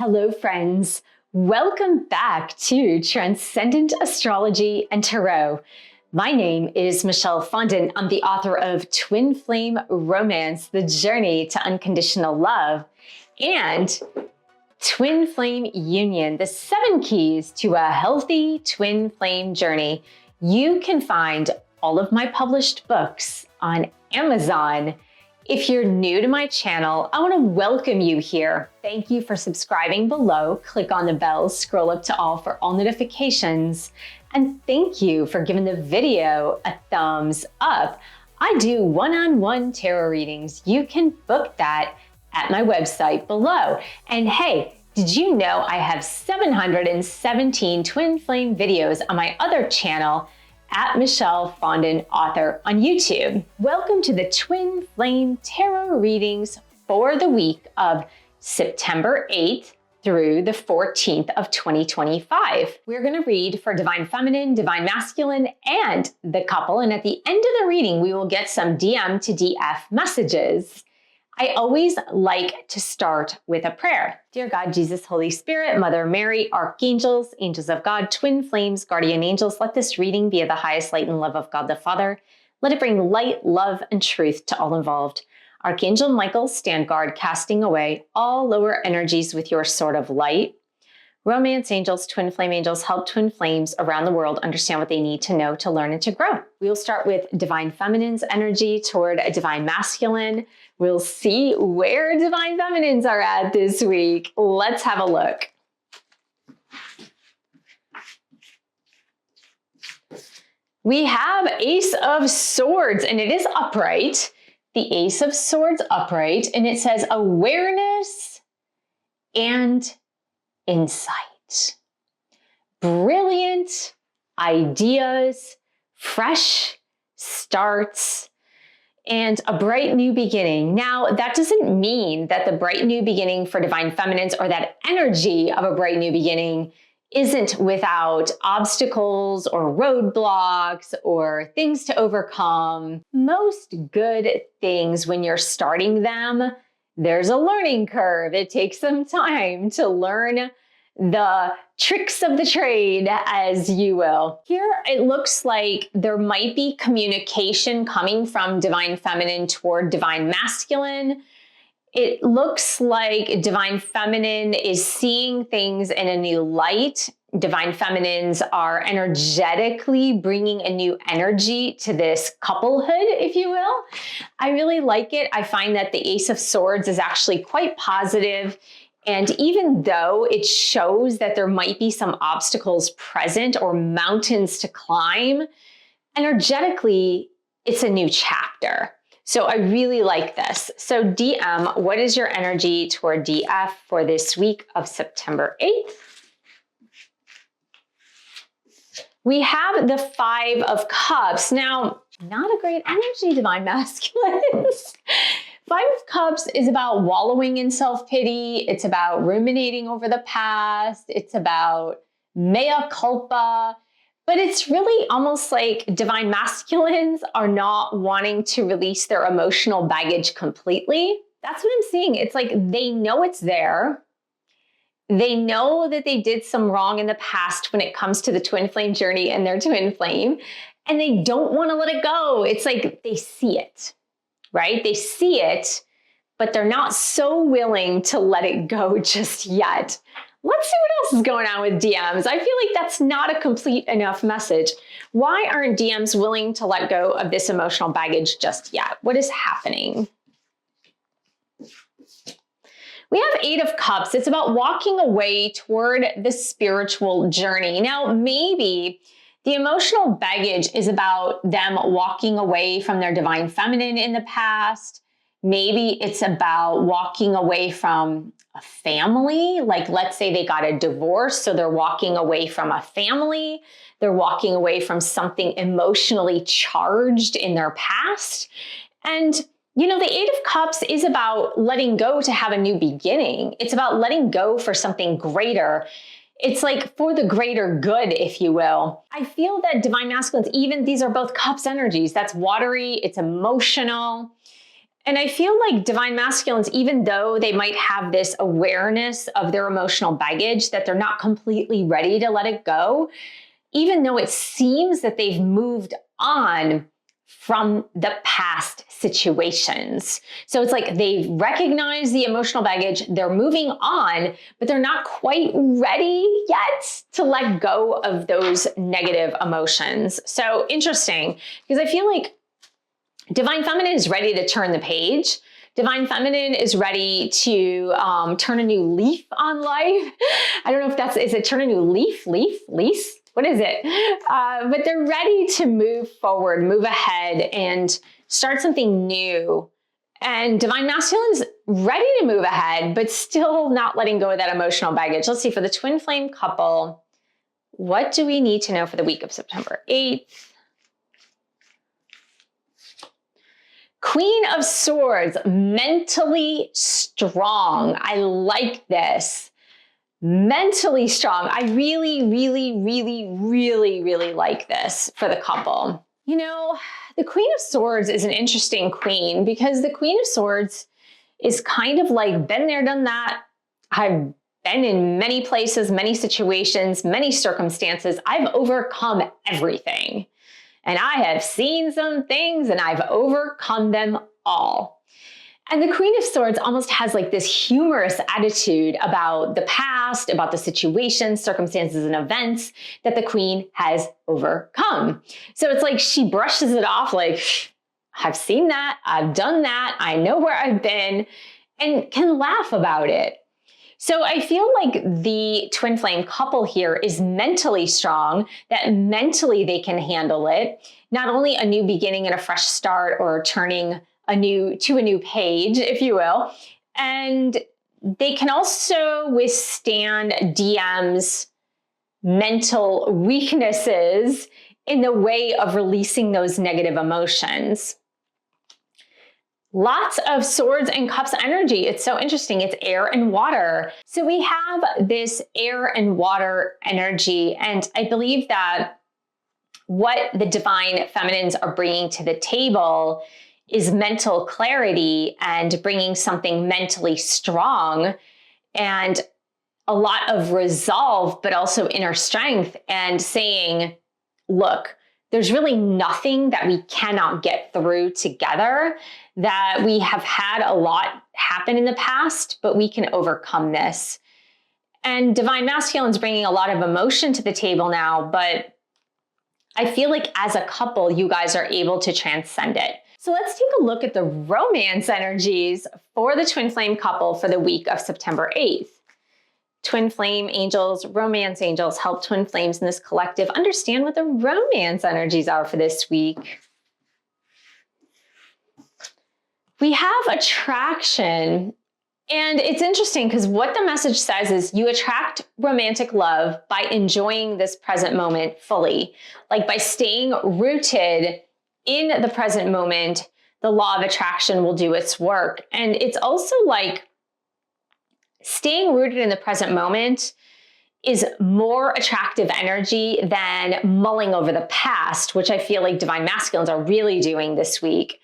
Hello, friends. Welcome back to Transcendent Astrology and Tarot. My name is Michelle Fondant. I'm the author of Twin Flame Romance, The Journey to Unconditional Love, and Twin Flame Union, the 7 keys to a healthy twin flame journey. You can find all of my published books on Amazon. If you're new to my channel, I want to welcome you here. Thank you for subscribing below. Click on the bell, scroll up to all for all notifications. And thank you for giving the video a thumbs up. I do one-on-one tarot readings. You can book that at my website below. And hey, did you know I have 717 twin flame videos on my other channel at Michelle Fondant Author on YouTube? Welcome to the Twin Flame Tarot readings for the week of September 8th through the 14th of 2025. We're going to read for Divine Feminine, Divine Masculine, and the couple. And at the end of the reading, we will get some DM to DF messages. I always like to start with a prayer. Dear God, Jesus, Holy Spirit, Mother Mary, Archangels, Angels of God, Twin Flames, Guardian Angels, let this reading be of the highest light and love of God the Father. Let it bring light, love, and truth to all involved. Archangel Michael, stand guard, casting away all lower energies with your sword of light. Romance angels, twin flame angels, help twin flames around the world understand what they need to know to learn and to grow. We'll start with Divine Feminine's energy toward a Divine Masculine. We'll see where Divine Feminines are at this week. Let's have a look. We have Ace of Swords, and it is upright. The Ace of Swords upright, and it says awareness and insight. Brilliant ideas, fresh starts, and a bright new beginning. Now, that doesn't mean that the bright new beginning for Divine Feminines or that energy of a bright new beginning isn't without obstacles or roadblocks or things to overcome. Most good things, when you're starting them, there's a learning curve. It takes some time to learn the tricks of the trade, as you will. Here, it looks like there might be communication coming from Divine Feminine toward Divine Masculine. It looks like Divine Feminine is seeing things in a new light. Divine Feminines are energetically bringing a new energy to this couplehood, if you will. I really like it. I find that the Ace of Swords is actually quite positive. And even though it shows that there might be some obstacles present or mountains to climb, energetically, it's a new chapter. So I really like this. So DM, what is your energy toward DF for this week of September 8th? We have the 5 of Cups. Now, not a great energy, Divine Masculines. 5 of Cups is about wallowing in self-pity. It's about ruminating over the past. It's about mea culpa. But it's really almost like Divine Masculines are not wanting to release their emotional baggage completely. That's what I'm seeing. It's like they know it's there. They know that they did some wrong in the past when it comes to the twin flame journey and their twin flame, and they don't want to let it go. It's like they see it, right? They see it, but they're not so willing to let it go just yet. Let's see what else is going on with DMs. I feel like that's not a complete enough message. Why aren't DMs willing to let go of this emotional baggage just yet? What is happening? We have 8 of Cups. It's about walking away toward the spiritual journey. Now, maybe the emotional baggage is about them walking away from their Divine Feminine in the past. Maybe it's about walking away from a family. Like, let's say they got a divorce, so they're walking away from a family. They're walking away from something emotionally charged in their past. And you know, the 8 of Cups is about letting go to have a new beginning. It's about letting go for something greater. It's like for the greater good, if you will. I feel that Divine Masculines, even these are both Cups energies. That's watery, it's emotional. And I feel like divine masculines, even though they might have this awareness of their emotional baggage, that they're not completely ready to let it go, even though it seems that they've moved on from the past situations. So it's like they've recognized the emotional baggage, they're moving on, but they're not quite ready yet to let go of those negative emotions. So interesting, because I feel like Divine Feminine is ready to turn the page. Divine Feminine is ready to turn a new leaf on life. I don't know if is it turn a new leaf, lease? What is it? But they're ready to move forward, move ahead, and start something new. And Divine Masculine's ready to move ahead, but still not letting go of that emotional baggage. Let's see, for the twin flame couple, what do we need to know for the week of September 8th? Queen of Swords, mentally strong. I like this. Mentally strong. I really like this for the couple. You know, the Queen of Swords is an interesting queen because the Queen of Swords is kind of like been there, done that. I've been in many places, many situations, many circumstances. I've overcome everything. And I have seen some things and I've overcome them all. And the Queen of Swords almost has like this humorous attitude about the past, about the situations, circumstances, and events that the Queen has overcome. So it's like she brushes it off like, I've seen that, I've done that, I know where I've been, and can laugh about it. So I feel like the twin flame couple here is mentally strong, that mentally they can handle it. Not only a new beginning and a fresh start or turning a new page, if you will. And they can also withstand DM's mental weaknesses in the way of releasing those negative emotions. Lots of swords and cups energy. It's so interesting. It's air and water. So we have this air and water energy. And I believe that what the divine feminines are bringing to the table is mental clarity and bringing something mentally strong and a lot of resolve, but also inner strength, and saying, look, there's really nothing that we cannot get through together, that we have had a lot happen in the past, but we can overcome this. And Divine Masculine's bringing a lot of emotion to the table now, but I feel like as a couple, you guys are able to transcend it. So let's take a look at the romance energies for the twin flame couple for the week of September 8th. Twin flame angels, romance angels, help twin flames in this collective understand what the romance energies are for this week. We have attraction, and it's interesting because what the message says is you attract romantic love by enjoying this present moment fully, like by staying rooted in the present moment. The law of attraction will do its work. And it's also like staying rooted in the present moment is more attractive energy than mulling over the past, which I feel like divine masculines are really doing this week.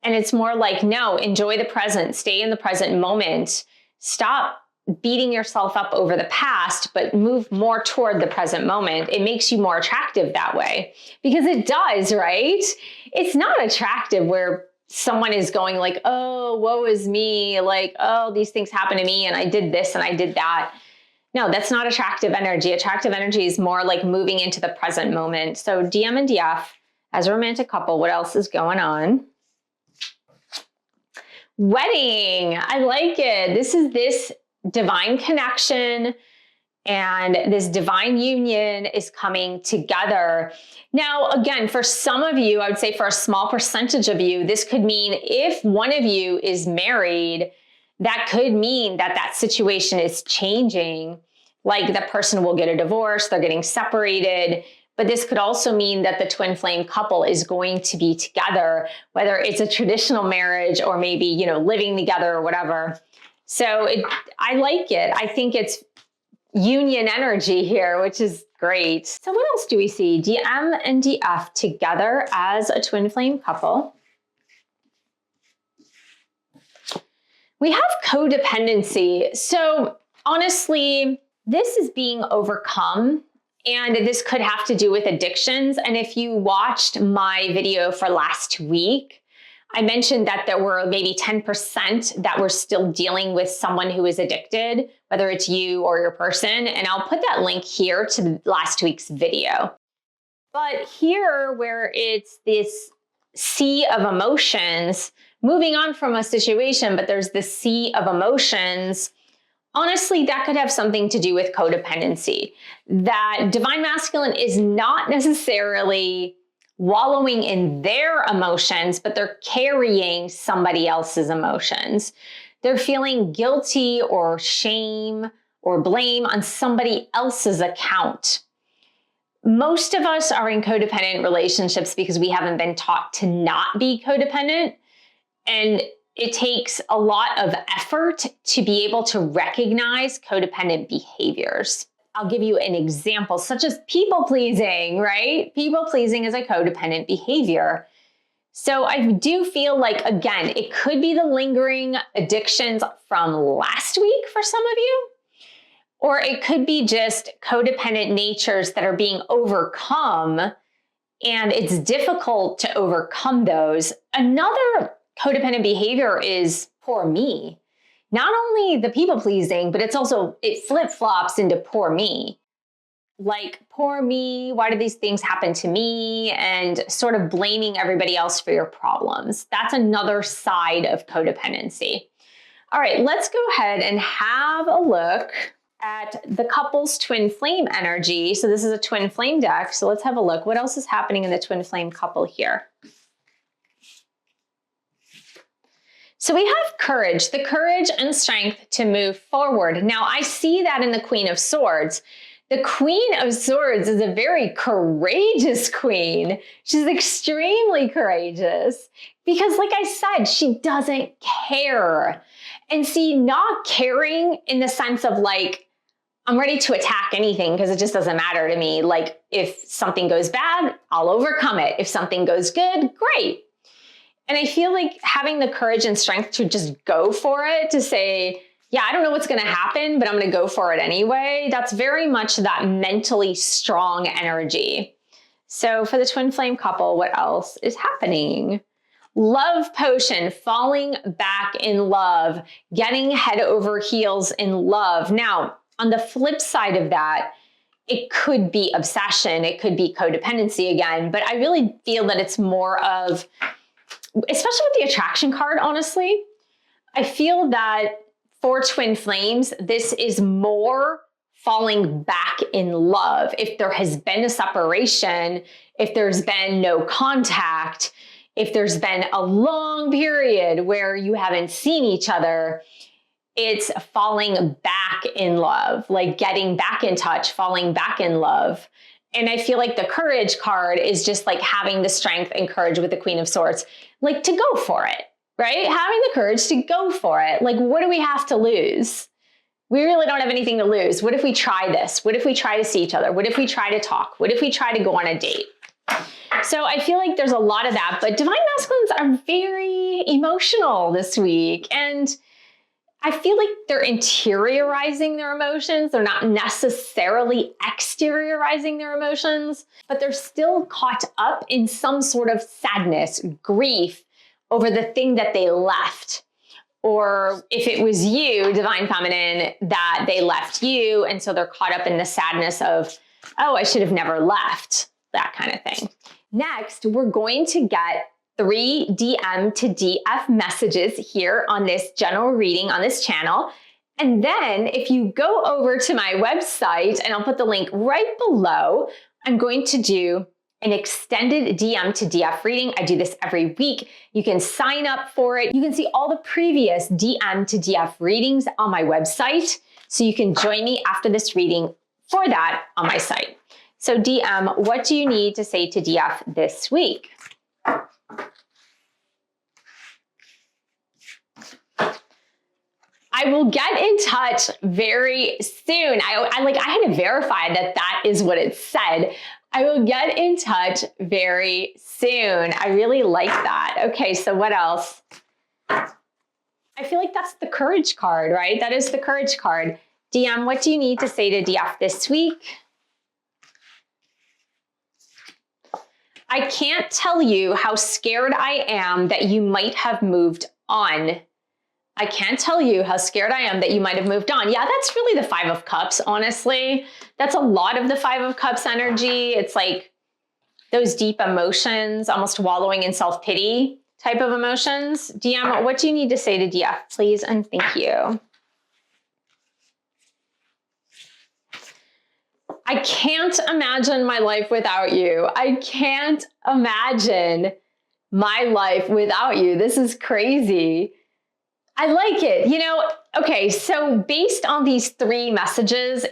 And it's more like, no, enjoy the present, stay in the present moment, stop beating yourself up over the past, but move more toward the present moment. It makes you more attractive that way, because it does, right? It's not attractive where someone is going like, oh, woe is me, like, oh, these things happen to me and I did this and I did that. No, that's not attractive energy. Attractive energy is more like moving into the present moment. So DM and DF, as a romantic couple, what else is going on? Wedding. I like it. This is this divine connection and this divine union is coming together. Now, again, for some of you, I would say for a small percentage of you, this could mean if one of you is married, that could mean that that situation is changing. Like that person will get a divorce, they're getting separated. But this could also mean that the twin flame couple is going to be together, whether it's a traditional marriage or maybe, you know, living together or whatever. So I like it. I think it's union energy here, which is great. So what else do we see? DM and DF together as a twin flame couple. We have codependency. So honestly, this is being overcome, and this could have to do with addictions. And if you watched my video for last week, I mentioned that there were maybe 10% that were still dealing with someone who is addicted, whether it's you or your person. And I'll put that link here to last week's video. But here, where it's this sea of emotions, moving on from a situation, but there's this sea of emotions, honestly, that could have something to do with codependency. That divine masculine is not necessarily wallowing in their emotions, but they're carrying somebody else's emotions. They're feeling guilty or shame or blame on somebody else's account. Most of us are in codependent relationships because we haven't been taught to not be codependent. And it takes a lot of effort to be able to recognize codependent behaviors. I'll give you an example, such as people pleasing, right? People pleasing is a codependent behavior. So I do feel like, again, it could be the lingering addictions from last week for some of you, or it could be just codependent natures that are being overcome, and it's difficult to overcome those. Another codependent behavior is poor me. Not only the people pleasing, but it flip-flops into poor me. Like, poor me, why do these things happen to me? And sort of blaming everybody else for your problems. That's another side of codependency. All right, let's go ahead and have a look at the couple's twin flame energy. So this is a twin flame deck. So let's have a look. What else is happening in the twin flame couple here? So we have courage, the courage and strength to move forward. Now I see that in the Queen of Swords. The Queen of Swords is a very courageous queen. She's extremely courageous because, like I said, she doesn't care. And see, not caring in the sense of like, I'm ready to attack anything because it just doesn't matter to me. Like, if something goes bad, I'll overcome it. If something goes good, great. And I feel like having the courage and strength to just go for it, to say, yeah, I don't know what's going to happen, but I'm going to go for it anyway. That's very much that mentally strong energy. So for the twin flame couple, what else is happening? Love potion, falling back in love, getting head over heels in love. Now, on the flip side of that, it could be obsession, it could be codependency again, but I really feel that it's more of, especially with the attraction card, honestly, I feel that for twin flames, this is more falling back in love. If there has been a separation, if there's been no contact, if there's been a long period where you haven't seen each other, it's falling back in love, like getting back in touch, falling back in love. And I feel like the courage card is just like having the strength and courage with the Queen of Swords, like to go for it, right? Having the courage to go for it. Like, what do we have to lose? We really don't have anything to lose. What if we try this? What if we try to see each other? What if we try to talk? What if we try to go on a date? So I feel like there's a lot of that, but divine masculines are very emotional this week. And I feel like they're interiorizing their emotions. They're not necessarily exteriorizing their emotions, but they're still caught up in some sort of sadness, grief over the thing that they left. Or if it was you, divine feminine, that they left you, and so they're caught up in the sadness of, oh, I should have never left, that kind of thing. Next, we're going to get 3 DM to DF messages here on this general reading on this channel. And then if you go over to my website, and I'll put the link right below, I'm going to do an extended DM to DF reading. I do this every week. You can sign up for it. You can see all the previous DM to DF readings on my website. So you can join me after this reading for that on my site. So DM, what do you need to say to DF this week? I will get in touch very soon. I had to verify that that is what it said. I will get in touch very soon. I really like that. Okay, so what else? I feel like that's the courage card, right? That is the courage card. DM, what do you need to say to DF this week? I can't tell you how scared I am that you might have moved on. I can't tell you how scared I am that you might have moved on. Yeah, that's really the Five of Cups, honestly. That's a lot of the Five of Cups energy. It's like those deep emotions, almost wallowing in self-pity type of emotions. DM, what do you need to say to DF, please? And thank you. I can't imagine my life without you. I can't imagine my life without you. This is crazy. I like it. You know, okay, so based on these three messages,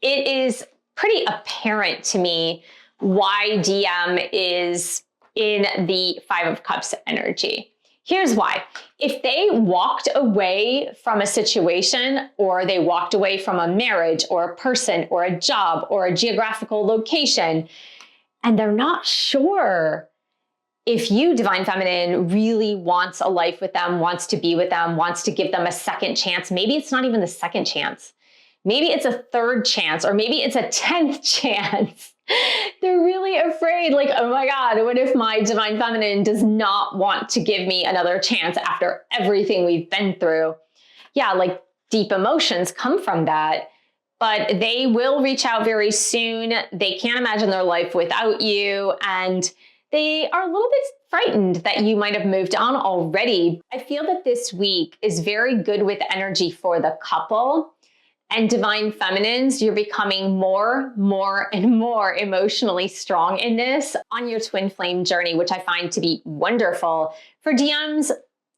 it is pretty apparent to me why DM is in the Five of Cups energy. Here's why. If they walked away from a situation, or they walked away from a marriage or a person or a job or a geographical location, and they're not sure if you, Divine Feminine, really wants a life with them, wants to be with them, wants to give them a second chance, maybe it's not even the second chance. Maybe it's a third chance, or maybe it's a 10th chance. They're really afraid, like, oh my God, what if my Divine Feminine does not want to give me another chance after everything we've been through? Yeah, like deep emotions come from that, but they will reach out very soon. They can't imagine their life without you, and they are a little bit frightened that you might have moved on already. I feel that this week is very good with energy for the couple. And Divine Feminines, you're becoming more and more emotionally strong in this on your twin flame journey, which I find to be wonderful. For DMs,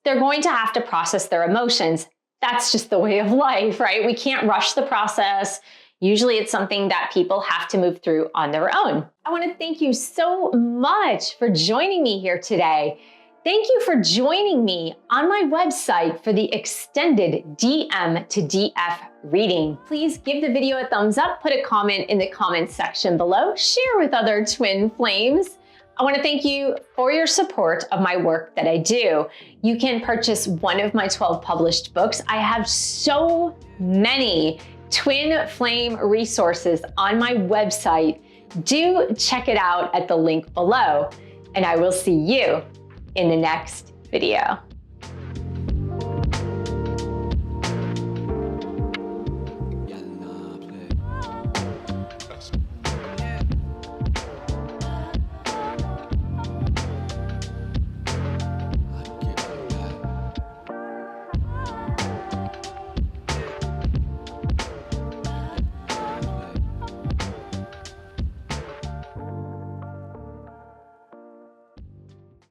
they're going to have to process their emotions. That's just the way of life, right? We can't rush the process. Usually it's something that people have to move through on their own. I want to thank you so much for joining me here today. Thank you for joining me on my website for the extended DM to DF reading. Please give the video a thumbs up, put a comment in the comments section below, share with other twin flames. I want to thank you for your support of my work that I do. You can purchase one of my 12 published books. I have so many twin flame resources on my website. Do check it out at the link below, and I will see you in the next video.